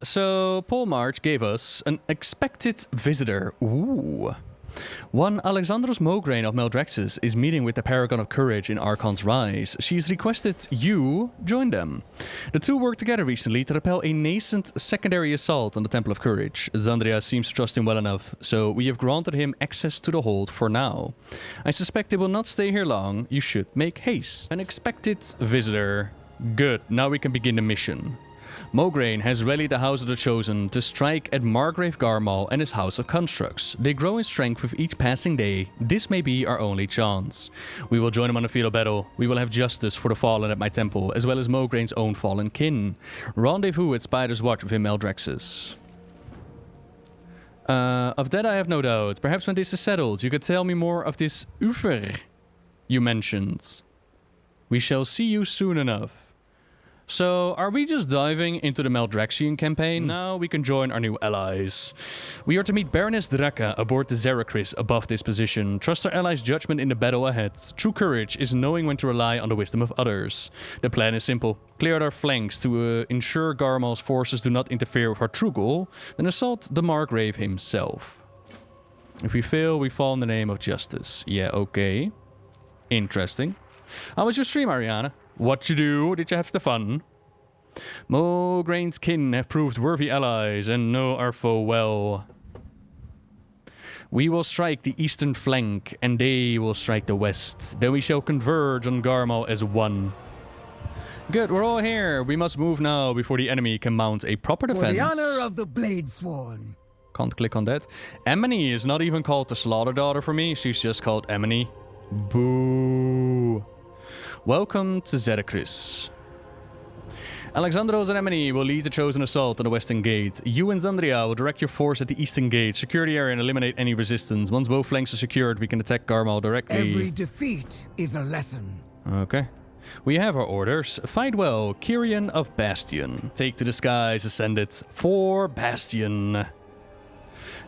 So Paul March gave us an expected visitor. Ooh. One Alexandros Mograine of Meldraxxus is meeting with the Paragon of Courage in Archon's Rise. She has requested you join them. The two worked together recently to repel a nascent secondary assault on the Temple of Courage. Xandria seems to trust him well enough, so we have granted him access to the hold for now. I suspect they will not stay here long. You should make haste. An expected visitor. Good, now we can begin the mission. Mograine has rallied the House of the Chosen to strike at Margrave Garmal and his House of Constructs. They grow in strength with each passing day. This may be our only chance. We will join them on the field of battle. We will have justice for the fallen at my temple, as well as Mograine's own fallen kin. Rendezvous at Spider's Watch within Meldraxxus. Of that I have no doubt. Perhaps when this is settled, you could tell me more of this Ufer you mentioned. We shall see you soon enough. So, are we just diving into the Meldraxxian campaign? Now we can join our new allies. We are to meet Baroness Draka aboard the Zeracris above this position. Trust our allies' judgment in the battle ahead. True courage is knowing when to rely on the wisdom of others. The plan is simple. Clear out our flanks to ensure Garmal's forces do not interfere with our true goal, then assault the Margrave himself. If we fail, we fall in the name of justice. Yeah, okay. Interesting. How was your stream, Ariana? What you do? Did you have the fun? Mograine's kin have proved worthy allies and know our foe well. We will strike the eastern flank, and they will strike the west. Then we shall converge on Garmal as one. Good, we're all here. We must move now before the enemy can mount a proper defense. For the honor of the Bladesworn. Can't click on that. Emily is not even called the Slaughter Daughter for me. She's just called Emily. Boo. Welcome to Zeracris. Alexandros and Emily will lead the chosen assault on the western gate. You and Xandria will direct your force at the eastern gate, secure the area and eliminate any resistance. Once both flanks are secured, we can attack Garmal directly. Every defeat is a lesson. Okay. We have our orders. Fight well, Kyrian of Bastion. Take to the skies, Ascended, for Bastion.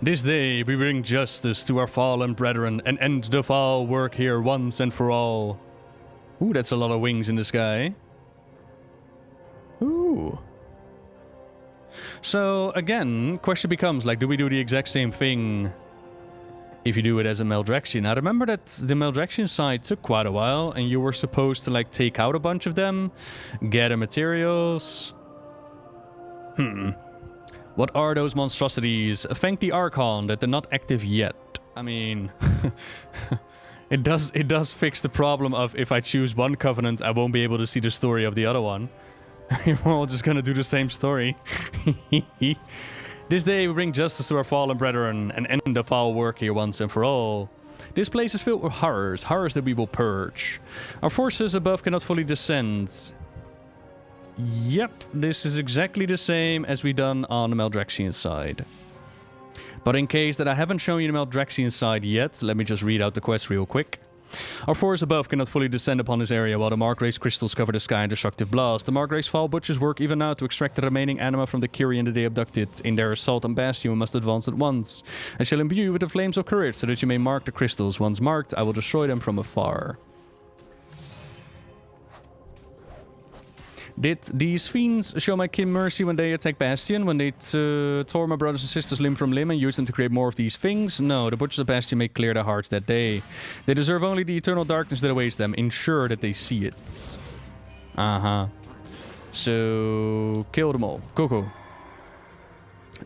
This day we bring justice to our fallen brethren and end the foul work here once and for all. Ooh, that's a lot of wings in the sky. Ooh. So, again, question becomes, like, do we do the exact same thing if you do it as a Meldraxxian? I remember that the Meldraxxian side took quite a while, and you were supposed to, like, take out a bunch of them, gather materials. What are those monstrosities? Thank the Archon that they're not active yet. I mean... It does fix the problem of if I choose one covenant, I won't be able to see the story of the other one. We're all just gonna do the same story. This day we bring justice to our fallen brethren and end the foul work here once and for all. This place is filled with horrors that we will purge. Our forces above cannot fully descend. Yep, this is exactly the same as we done on the Meldraxxian side. But in case that I haven't shown you the Meldraxxian side yet, let me just read out the quest real quick. Our force above cannot fully descend upon this area while the Margrave's crystals cover the sky in destructive blast. The Margrave's foul butchers work even now to extract the remaining anima from the Kyrian that they abducted. In their assault on Bastion, we must advance at once. I shall imbue you with the flames of courage so that you may mark the crystals. Once marked, I will destroy them from afar. Did these fiends show my kin mercy when they attacked Bastion? When they tore my brothers and sisters limb from limb and used them to create more of these things? No, the butchers of Bastion made clear their hearts that day. They deserve only the eternal darkness that awaits them. Ensure that they see it. So, kill them all. Cool.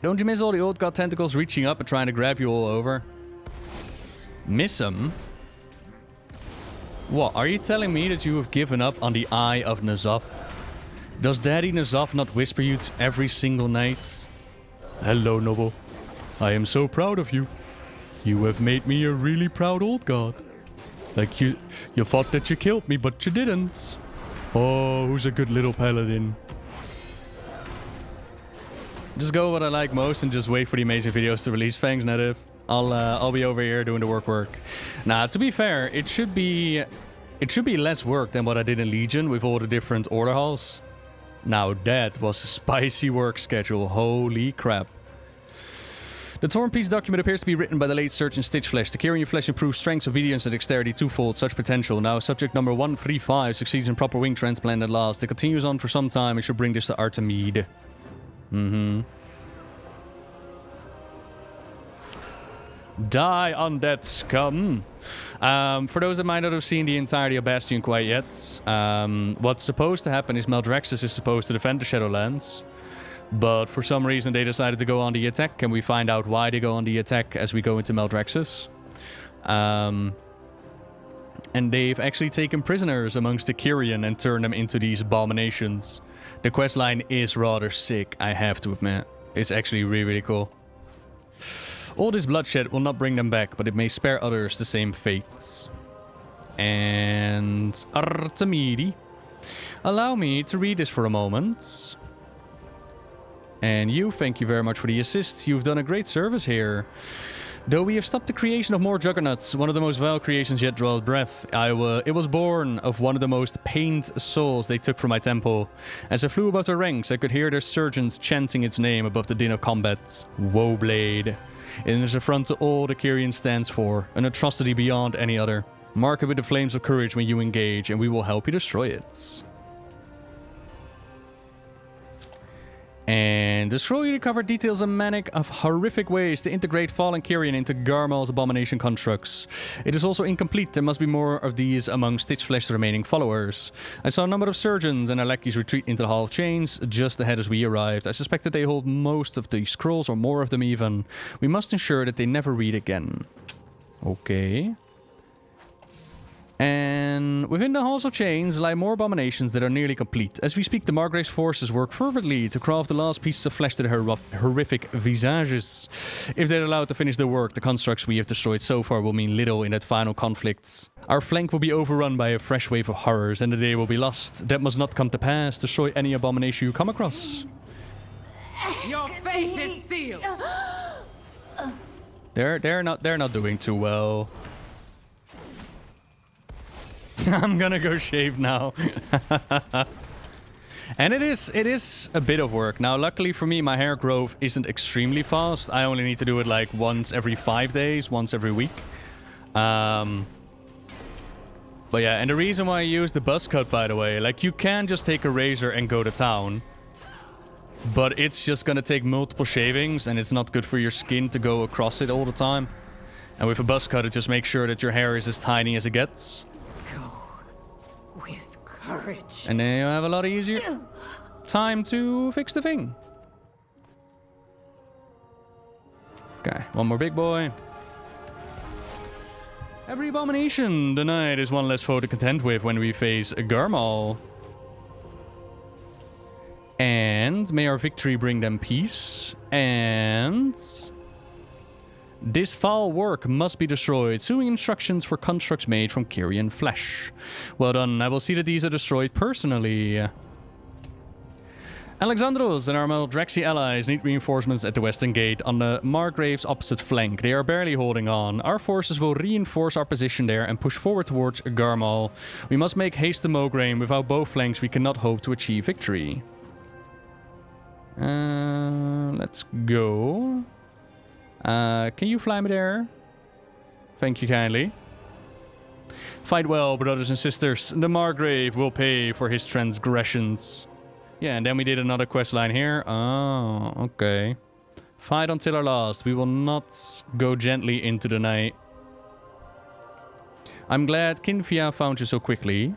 Don't you miss all the old god tentacles reaching up and trying to grab you all over? Miss them? What, are you telling me that you have given up on the Eye of N'Zoth? Does Daddy N'Zoth not whisper you every single night? Hello, Noble. I am so proud of you. You have made me a really proud old god. Like you thought that you killed me, but you didn't. Oh, who's a good little paladin? Just go what I like most and just wait for the amazing videos to release. Thanks, Native. I'll be over here doing the work. Nah, to be fair, it should be less work than what I did in Legion with all the different order halls. Now that was a spicy work schedule. Holy crap. The Torn Peace document appears to be written by the late Surgeon Stitchflesh. The Kyrian flesh improves strength, obedience, and dexterity twofold. Such potential. Now, subject number 135 succeeds in proper wing transplant at last. It continues on for some time and should bring this to Artemide. Die, undead scum. For those that might not have seen the entirety of Bastion quite yet, what's supposed to happen is Maldraxxus is supposed to defend the Shadowlands. But for some reason they decided to go on the attack, and we find out why they go on the attack as we go into Maldraxxus. And they've actually taken prisoners amongst the Kyrian and turned them into these abominations. The questline is rather sick, I have to admit. It's actually really, really cool. All this bloodshed will not bring them back, but it may spare others the same fates. And Artemidi. Allow me to read this for a moment. And you, thank you very much for the assist. You've done a great service here. Though we have stopped the creation of more juggernauts, one of the most vile creations yet draweth breath, it was born of one of the most pained souls they took from my temple. As I flew above their ranks, I could hear their surgeons chanting its name above the din of combat. Woeblade. It is a front to all the Kyrian stands for, an atrocity beyond any other. Mark it with the flames of courage when you engage, and we will help you destroy it. And the scroll you recovered details a manic of horrific ways to integrate fallen Kyrian into Garmal's abomination constructs. It is also incomplete. There must be more of these among Stitchflesh's remaining followers. I saw a number of surgeons and their lackeys retreat into the Hall of Chains just ahead as we arrived. I suspect that they hold most of the scrolls, or more of them even. We must ensure that they never read again. Okay. And within the Halls of Chains lie more abominations that are nearly complete. As we speak, the Margrave's forces work fervently to craft the last pieces of flesh to their horrific visages. If they're allowed to finish their work, the constructs we have destroyed so far will mean little in that final conflict. Our flank will be overrun by a fresh wave of horrors, and the day will be lost. That must not come to pass. Destroy any abomination you come across. Your fate is sealed. They're not doing too well. I'm gonna go shave now. And it is a bit of work. Now, luckily for me, my hair growth isn't extremely fast. I only need to do it like once every 5 days, once every week. But yeah, and the reason why I use the buzz cut, by the way, like you can just take a razor and go to town. But it's just gonna take multiple shavings, and it's not good for your skin to go across it all the time. And with a buzz cut, it just makes sure that your hair is as tiny as it gets. Courage. And then you have a lot easier time to fix the thing. Okay, one more big boy. Every abomination denied is one less foe to contend with when we face Garmal. And may our victory bring them peace. And this foul work must be destroyed. Suing instructions for constructs made from Kyrian flesh. Well done. I will see that these are destroyed personally. Alexandros and our Maldraxxi allies need reinforcements at the western gate on the Margrave's opposite flank. They are barely holding on. Our forces will reinforce our position there and push forward towards Garmal. We must make haste to Mograine. Without both flanks, we cannot hope to achieve victory. Let's go. Can you fly me there? Thank you kindly. Fight well, brothers and sisters. The Margrave will pay for his transgressions. Yeah, and then we did another quest line here. Oh, okay. Fight until our last. We will not go gently into the night. I'm glad Kinfia found you so quickly.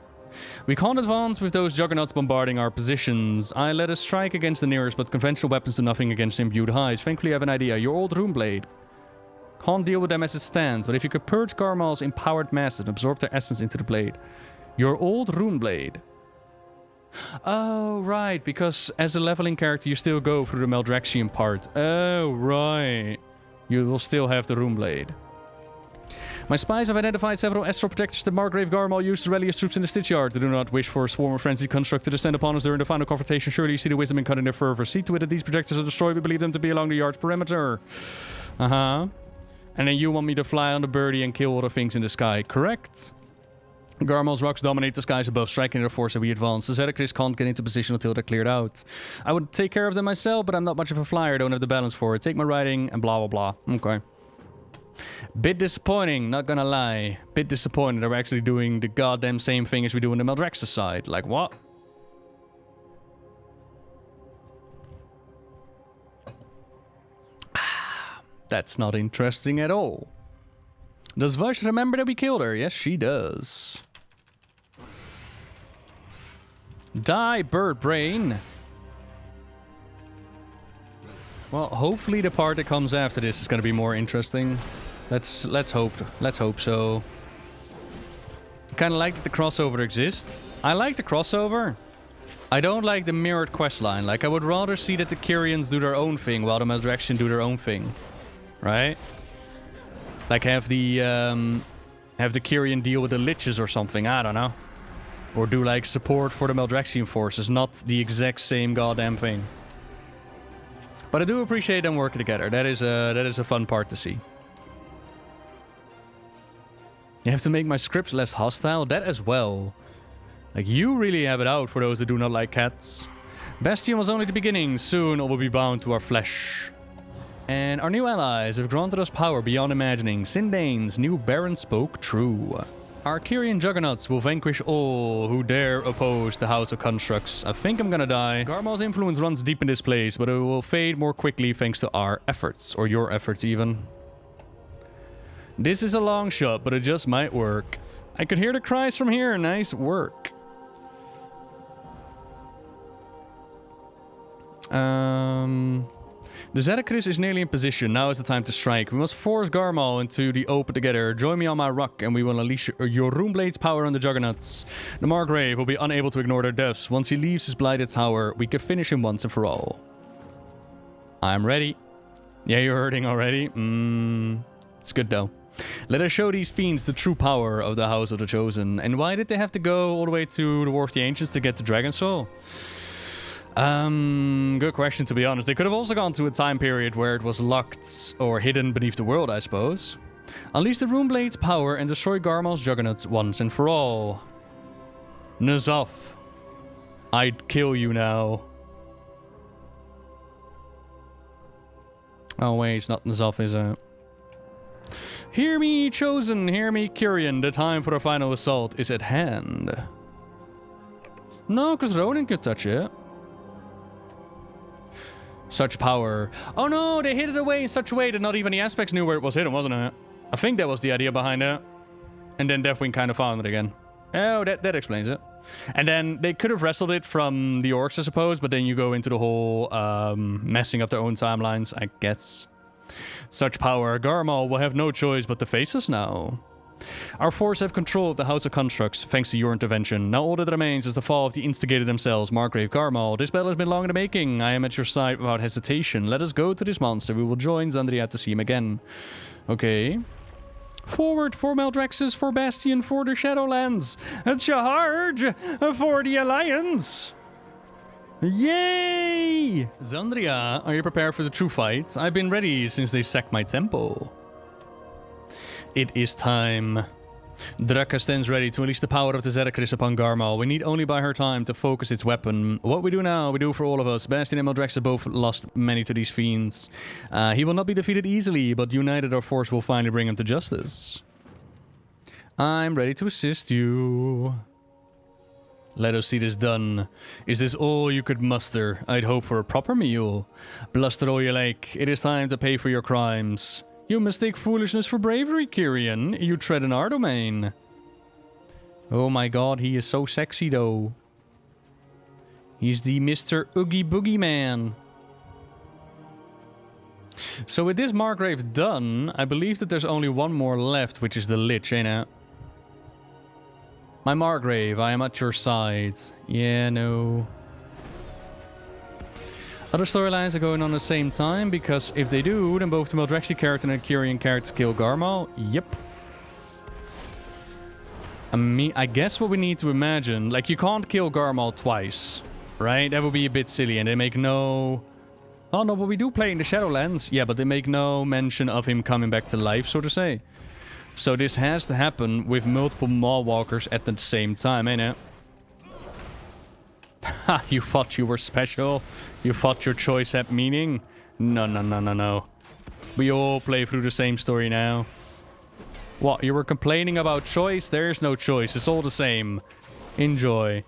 We can't advance with those juggernauts bombarding our positions. I let us strike against the nearest, but conventional weapons do nothing against imbued hides. Thankfully, I have an idea. Your old Runeblade. Can't deal with them as it stands, but if you could purge Garmal's empowered masses and absorb their essence into the blade. Your old Runeblade. Oh, right, because as a leveling character, you still go through the Maldraxxian part. Oh, right. You will still have the Runeblade. My spies have identified several astral projectors that Margrave Garmal used to rally his troops in the Stitch Yard. They do not wish for a swarm of frenzied construct to descend upon us during the final confrontation. Surely you see the wisdom in cutting their fervor. See to it that these projectors are destroyed. We believe them to be along the yard's perimeter. Uh-huh. And then you want me to fly on the birdie and kill all the things in the sky, correct? Garmal's rocks dominate the skies above, striking their force as we advance. The Zedekris can't get into position until they're cleared out. I would take care of them myself, but I'm not much of a flyer. Don't have the balance for it. Take my riding and blah, blah, blah. Okay. Bit disappointing, not gonna lie. Bit disappointed that we're actually doing the goddamn same thing as we do on the Maldraxxus side. Like, what? That's not interesting at all. Does Vush remember that we killed her? Yes, she does. Die, bird brain. Well, hopefully the part that comes after this is going to be more interesting. Let's hope. Let's hope so. I kind of like that the crossover exists. I like the crossover. I don't like the mirrored questline. Like, I would rather see that the Kyrians do their own thing while the Maldraxian do their own thing. Right? Like, have the Kyrian deal with the Liches or something. I don't know. Or do, like, support for the Maldraxian forces. Not the exact same goddamn thing. But I do appreciate them working together. That is a fun part to see. You have to make my scripts less hostile. That as well. Like, you really have it out for those that do not like cats. Bastion was only the beginning. Soon it will be bound to our flesh. And our new allies have granted us power beyond imagining. Sindane's new Baron spoke true. Our Kyrian juggernauts will vanquish all who dare oppose the House of Constructs. I think I'm gonna die. Garmal's influence runs deep in this place, but it will fade more quickly thanks to our efforts. Or your efforts, even. This is a long shot, but it just might work. I could hear the cries from here. Nice work. The Zedekris is nearly in position. Now is the time to strike. We must force Garmal into the open together. Join me on my rock and we will unleash your Runeblade's power on the Juggernauts. The Margrave will be unable to ignore their deaths. Once he leaves his blighted tower, we can finish him once and for all. I'm ready. Yeah, you're hurting already? It's good though. Let us show these fiends the true power of the House of the Chosen. And why did they have to go all the way to the War of the Ancients to get the Dragon Soul? Good question, to be honest. They could have also gone to a time period where it was locked or hidden beneath the world, I suppose. Unleash the Runeblade's power and destroy Garmal's Juggernauts once and for all. N'Zoth, I'd kill you now. Oh wait, it's not N'Zoth, is it? Hear me, Chosen, hear me, Kyrian. The time for the final assault is at hand. No, because Ronin could touch it. Such power. Oh no, they hid it away in such a way that not even the aspects knew where it was hidden, wasn't it? I think that was the idea behind it. And then Deathwing kind of found it again. Oh, that explains it. And then they could have wrestled it from the orcs, I suppose, but then you go into the whole messing up their own timelines, I guess. Such power. Garmal will have no choice but to face us now. Our force have control of the House of Constructs, thanks to your intervention. Now all that remains is the fall of the instigator themselves, Margrave Garmal. This battle has been long in the making. I am at your side without hesitation. Let us go to this monster. We will join Zandria to see him again. Okay. Forward for Maldraxxus, for Bastion, for the Shadowlands. A charge for the Alliance. Yay! Zandria, are you prepared for the true fight? I've been ready since they sacked my temple. It is time. Draka stands ready to unleash the power of the Zedekris upon Garmal. We need only buy her time to focus its weapon. What we do now, we do for all of us. Bastion and Maldraxxus have both lost many to these fiends. He will not be defeated easily, but united our force will finally bring him to justice. I'm ready to assist you. Let us see this done. Is this all you could muster? I'd hope for a proper meal. Bluster all you like. It is time to pay for your crimes. You mistake foolishness for bravery, Kyrian. You tread in our domain. Oh my god, he is so sexy though. He's the Mr. Oogie Boogie Man. So with this Margrave done, I believe that there's only one more left, which is the Lich, ain't it? My Margrave, I am at your side. Yeah, no. Other storylines are going on at the same time, because if they do, then both the Maldraxxi character and the Kyrian character kill Garmal. Yep. I guess what we need to imagine, like, you can't kill Garmal twice, right? That would be a bit silly, and they make no... Oh no, but we do play in the Shadowlands. Yeah, but they make no mention of him coming back to life, so to say. So this has to happen with multiple Maulwalkers at the same time, ain't it? Ha, you thought you were special? You thought your choice had meaning? No, no, no, no, no. We all play through the same story now. What, you were complaining about choice? There's no choice. It's all the same. Enjoy.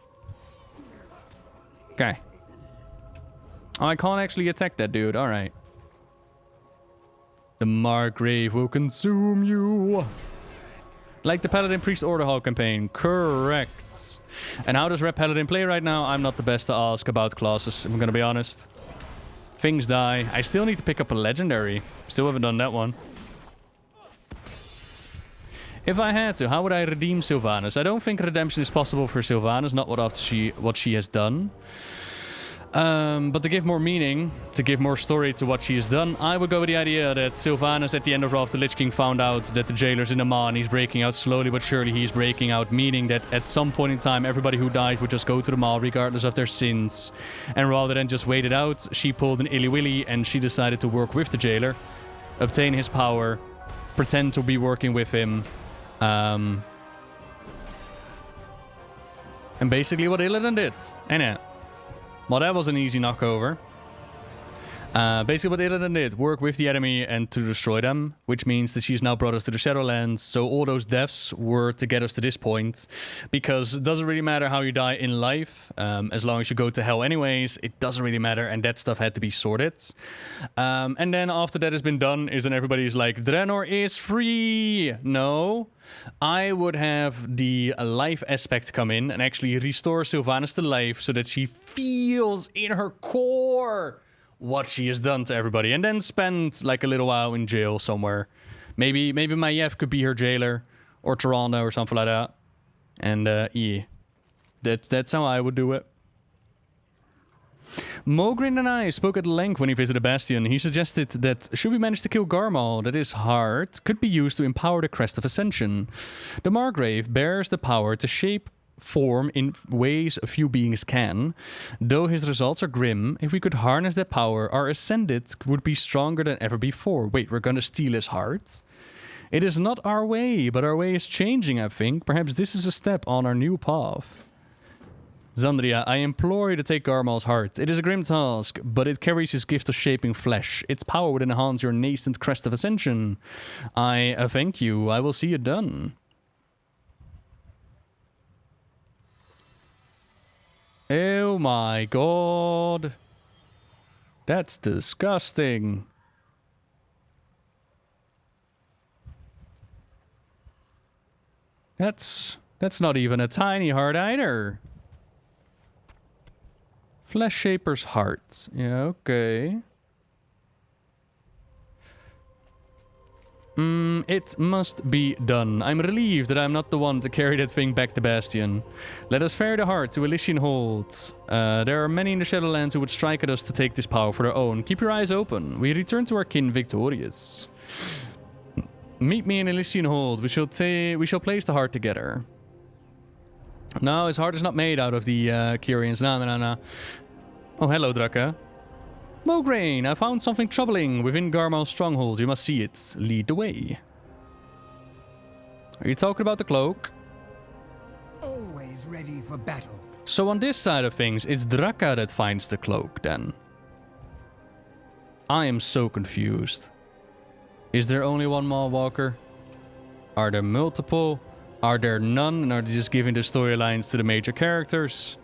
Okay. Oh, I can't actually attack that dude. Alright. The Margrave will consume you. Like the Paladin Priest Order Hall campaign. Correct. And how does Red Paladin play right now? I'm not the best to ask about classes, I'm gonna be honest. Things die. I still need to pick up a legendary. Still haven't done that one. If I had to, how would I redeem Sylvanas? I don't think redemption is possible for Sylvanas, not what she has done. But to give more meaning, to give more story to what she has done, I would go with the idea that Sylvanas at the end of Wrath of the Lich King found out that the jailer's in the maw and he's breaking out slowly but surely. He's breaking out, meaning that at some point in time, everybody who died would just go to the maw regardless of their sins. And rather than just wait it out, she pulled an illy willy and she decided to work with the jailer, obtain his power, pretend to be working with him. And basically what Illidan did. And yeah. Well, that was an easy knockover. Basically what Illidan did, work with the enemy and to destroy them, which means that she's now brought us to the Shadowlands. So all those deaths were to get us to this point, because it doesn't really matter how you die in life, as long as you go to hell anyways, it doesn't really matter, and that stuff had to be sorted. And then after that has been done, is then everybody's like, Draenor is free! No. I would have the life aspect come in and actually restore Sylvanas to life so that she feels in her core what she has done to everybody, and then spend like a little while in jail somewhere. Maybe Maiev could be her jailer, or Tyrande or something like that. And yeah, that's how I would do it. Mogrin and I spoke at length when he visited Bastion. He suggested that should we manage to kill Garmal, that his heart could be used to empower the Crest of Ascension. The Margrave bears the power to shape form in ways a few beings can. Though his results are grim, if we could harness that power, our Ascended would be stronger than ever before. Wait, we're gonna steal his heart? It is not our way, but our way is changing, I think. Perhaps this is a step on our new path. Zandria, I implore you to take Garmal's heart. It is a grim task, but it carries his gift of shaping flesh. Its power would enhance your nascent Crest of Ascension. I thank you. I will see it done. Oh my god. That's disgusting. That's not even a tiny heart either. Flesh Shaper's heart. Yeah, okay. It must be done. I'm relieved that I'm not the one to carry that thing back to Bastion. Let us ferry the heart to Elysian Hold. There are many in the Shadowlands who would strike at us to take this power for their own. Keep your eyes open. We return to our kin victorious. Meet me in Elysian Hold. We shall place the heart together. No, his heart is not made out of the Kyrians. No. Oh, hello, Draka. Mograine, I found something troubling within Garmal's stronghold. You must see it. Lead the way. Are you talking about the cloak? Always ready for battle. So on this side of things, it's Draka that finds the cloak, then. I am so confused. Is there only one Maulwalker? Are there multiple? Are there none? And are they just giving the storylines to the major characters?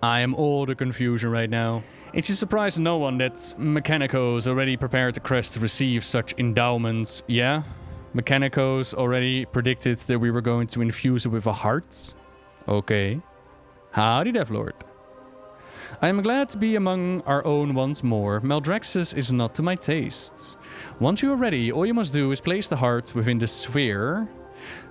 I am all the confusion right now. It should surprise no one that Mechanicos already prepared the crest to receive such endowments. Yeah? Mechanicos already predicted that we were going to infuse it with a heart? Okay. Howdy, Devlord. I am glad to be among our own once more. Maldraxxus is not to my tastes. Once you are ready, all you must do is place the heart within the sphere.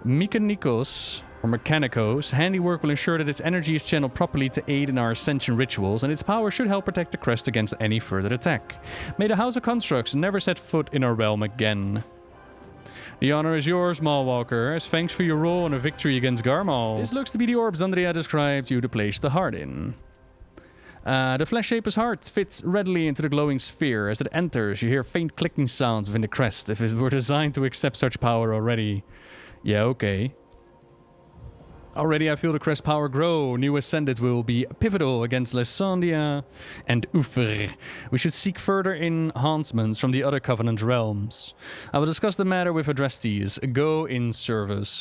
Mechanicos, or Mechanicos, handiwork will ensure that its energy is channeled properly to aid in our ascension rituals, and its power should help protect the crest against any further attack. May the House of Constructs never set foot in our realm again. The honor is yours, Maulwalker, as thanks for your role in a victory against Garmal. This looks to be the orb Zandria described you to place the heart in. The Flesh Shaper's heart fits readily into the glowing sphere. As it enters, you hear faint clicking sounds within the crest, if it were designed to accept such power already. Yeah, okay. Already I feel the crest power grow. New Ascended will be pivotal against Lysandia and Uther. We should seek further enhancements from the other Covenant realms. I will discuss the matter with Adrestes. Go in service.